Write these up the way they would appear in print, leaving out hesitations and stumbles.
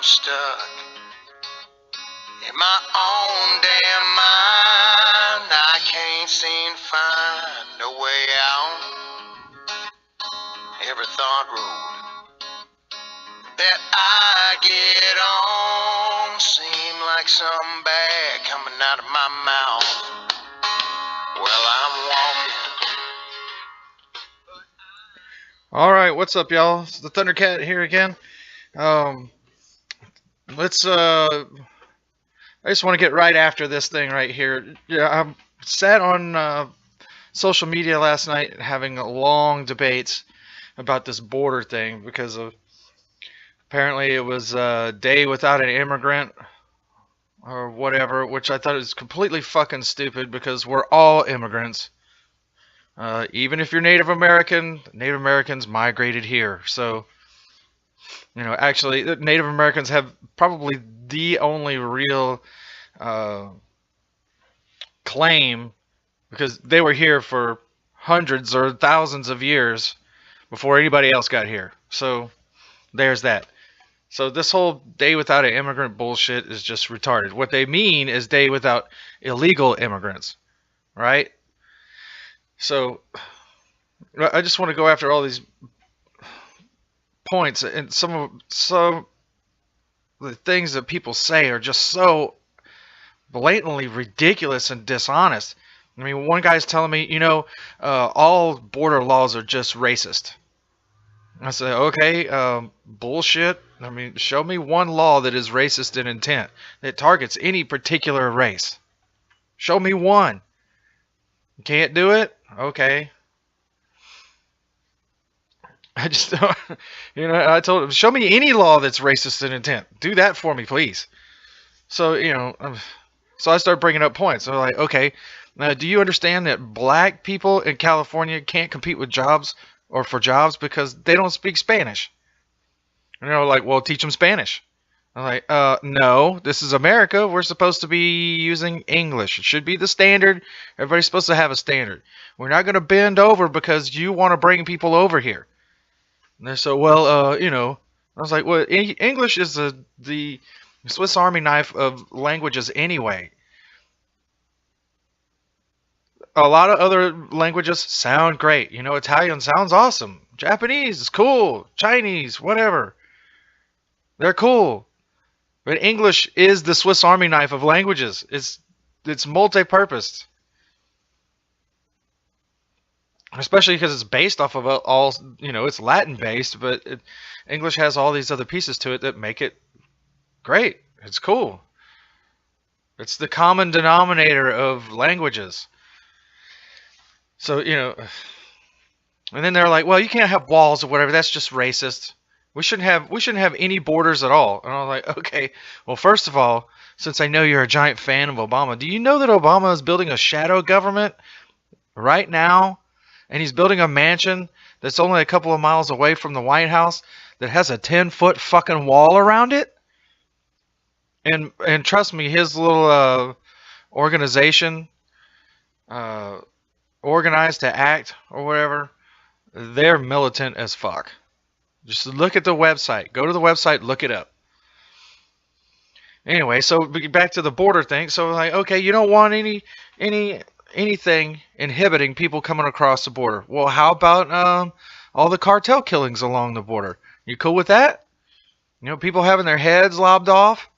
stuck in my own damn mind. I can't seem to find a way out. Every thought road that I get on seem like something bad coming out of my mouth. Well, I'm walking. Alright, what's up, y'all? It's the Thundercat here again. I just want to get right after this thing right here. Yeah, I sat on social media last night having long debates about this border thing because of apparently it was a day without an immigrant or whatever, which I thought was completely fucking stupid because we're all immigrants. Even if you're Native American, Native Americans migrated here. So, actually, Native Americans have probably the only real claim because they were here for hundreds or thousands of years before anybody else got here. So, there's that. So, this whole day without an immigrant bullshit is just retarded. What they mean is day without illegal immigrants, right? So, I just want to go after all these points, and some of the things that people say are just so blatantly ridiculous and dishonest. I mean, one guy's telling me, all border laws are just racist. I say, okay, bullshit. I mean, show me one law that is racist in intent, that targets any particular race. Show me one. You can't do it? Okay. I just don't, I told him, show me any law that's racist in intent. Do that for me, please. So, so I start bringing up points. So like, okay, do you understand that black people in California can't compete with jobs or for jobs because they don't speak Spanish? And they're like, well, teach them Spanish. I'm like, no, this is America. We're supposed to be using English. It should be the standard. Everybody's supposed to have a standard. We're not going to bend over because you want to bring people over here. And they're so, well, I was like, well, English is the Swiss Army knife of languages anyway. A lot of other languages sound great. Italian sounds awesome. Japanese is cool. Chinese, whatever. They're cool. But English is the Swiss Army knife of languages. It's multi-purposed. Especially because it's based off of all, it's Latin based, but English has all these other pieces to it that make it great. It's cool. It's the common denominator of languages. So, and then they're like, well, you can't have walls or whatever. That's just racist. We shouldn't have any borders at all. And I'm like, okay, well, first of all, since I know you're a giant fan of Obama, do you know that Obama is building a shadow government right now? And he's building a mansion that's only a couple of miles away from the White House that has a 10-foot fucking wall around it. And trust me, his little organization, Organized to Act or whatever, they're militant as fuck. Just look at the website. Go to the website, look it up. Anyway, so back to the border thing. So like, okay, you don't want anything inhibiting people coming across the border. Well, how about all the cartel killings along the border? You cool with that? People having their heads lobbed off?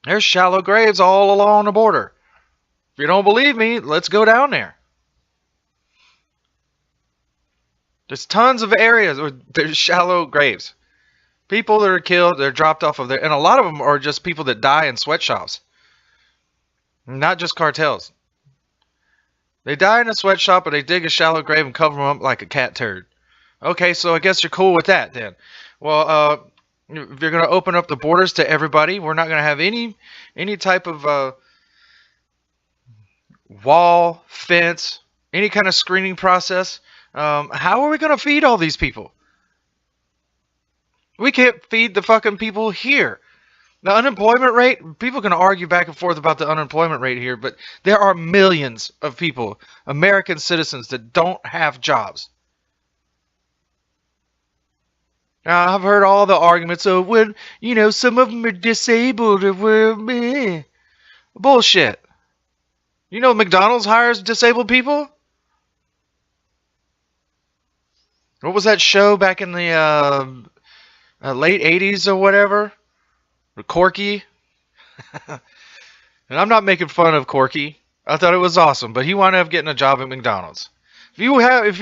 There's shallow graves all along the border. If you don't believe me, let's go down there. There's tons of areas where there's shallow graves. People that are killed, they're dropped off of there. And a lot of them are just people that die in sweatshops. Not just cartels. They die in a sweatshop, and they dig a shallow grave and cover them up like a cat turd. Okay, so I guess you're cool with that then. Well, if you're going to open up the borders to everybody, we're not going to have any type of wall, fence, any kind of screening process. How are we going to feed all these people? We can't feed the fucking people here. The unemployment rate, people can argue back and forth about the unemployment rate here, but there are millions of people, American citizens, that don't have jobs. I've heard all the arguments of when, some of them are disabled or meh. Bullshit. McDonald's hires disabled people? What was that show back in the late 80s or whatever? Corky? And I'm not making fun of Corky. I thought it was awesome, but he wound up getting a job at McDonald's. If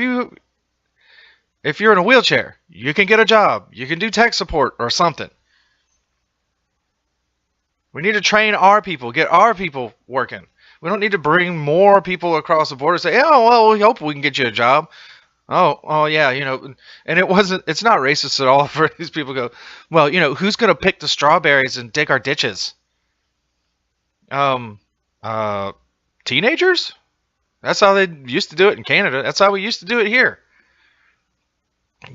you're in a wheelchair, you can get a job. You can do tech support or something. We need to train our people, get our people working. We don't need to bring more people across the border and say, oh, well, we hope we can get you a job. Oh, yeah, and it's not racist at all for these people to go, well, who's going to pick the strawberries and dig our ditches? Teenagers? That's how they used to do it in Canada. That's how we used to do it here.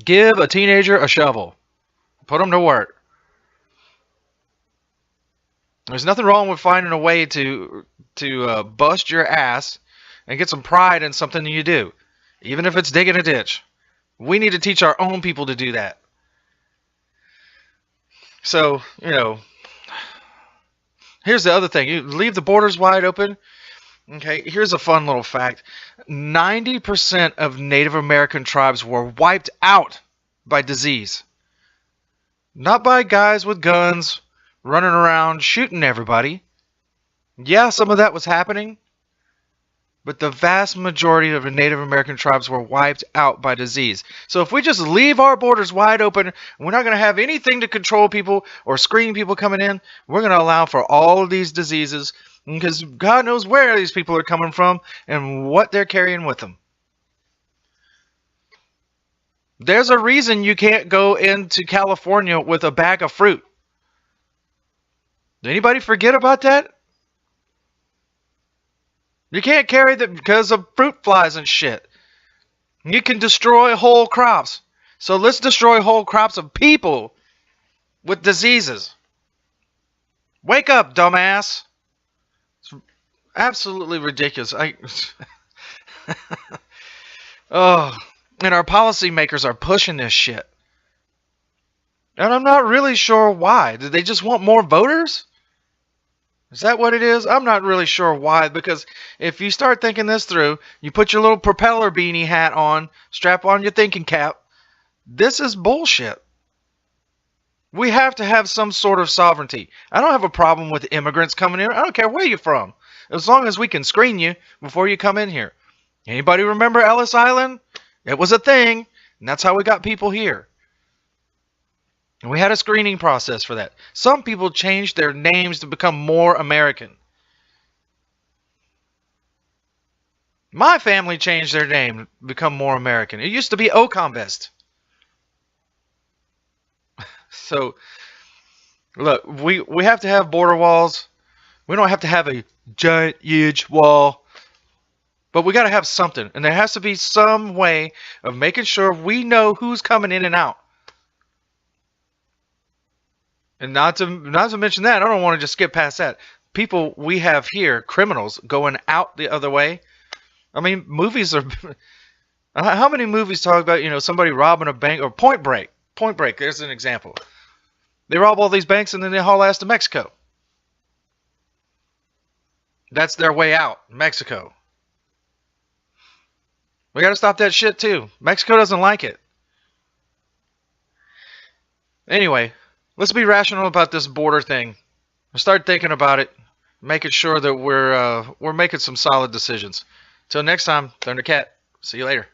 Give a teenager a shovel. Put them to work. There's nothing wrong with finding a way to bust your ass and get some pride in something you do, even if it's digging a ditch. We need to teach our own people to do that. So, here's the other thing. You leave the borders wide open. Okay, here's a fun little fact. 90% of Native American tribes were wiped out by disease. Not by guys with guns running around shooting everybody. Yeah, some of that was happening. But the vast majority of the Native American tribes were wiped out by disease. So if we just leave our borders wide open, we're not going to have anything to control people or screen people coming in. We're going to allow for all of these diseases because God knows where these people are coming from and what they're carrying with them. There's a reason you can't go into California with a bag of fruit. Did anybody forget about that? You can't carry them because of fruit flies and shit. You can destroy whole crops. So let's destroy whole crops of people with diseases. Wake up, dumbass. It's absolutely ridiculous. Oh, and our policymakers are pushing this shit. And I'm not really sure why. Did they just want more voters? Is that what it is? I'm not really sure why, because if you start thinking this through, you put your little propeller beanie hat on, strap on your thinking cap, this is bullshit. We have to have some sort of sovereignty. I don't have a problem with immigrants coming in. I don't care where you're from, as long as we can screen you before you come in here. Anybody remember Ellis Island? It was a thing, and that's how we got people here. And we had a screening process for that. Some people changed their names to become more American. My family changed their name to become more American. It used to be Ocombest. So, look, we have to have border walls. We don't have to have a giant, huge wall. But we got to have something. And there has to be some way of making sure we know who's coming in and out. And not to mention that, I don't want to just skip past that. People we have here, criminals, going out the other way. I mean, movies are... How many movies talk about, somebody robbing a bank? Or Point Break. Point Break, there's an example. They rob all these banks and then they haul ass to Mexico. That's their way out, Mexico. We got to stop that shit too. Mexico doesn't like it. Anyway... Let's be rational about this border thing. Start thinking about it, making sure that we're making some solid decisions. Till next time, Thundercat. See you later.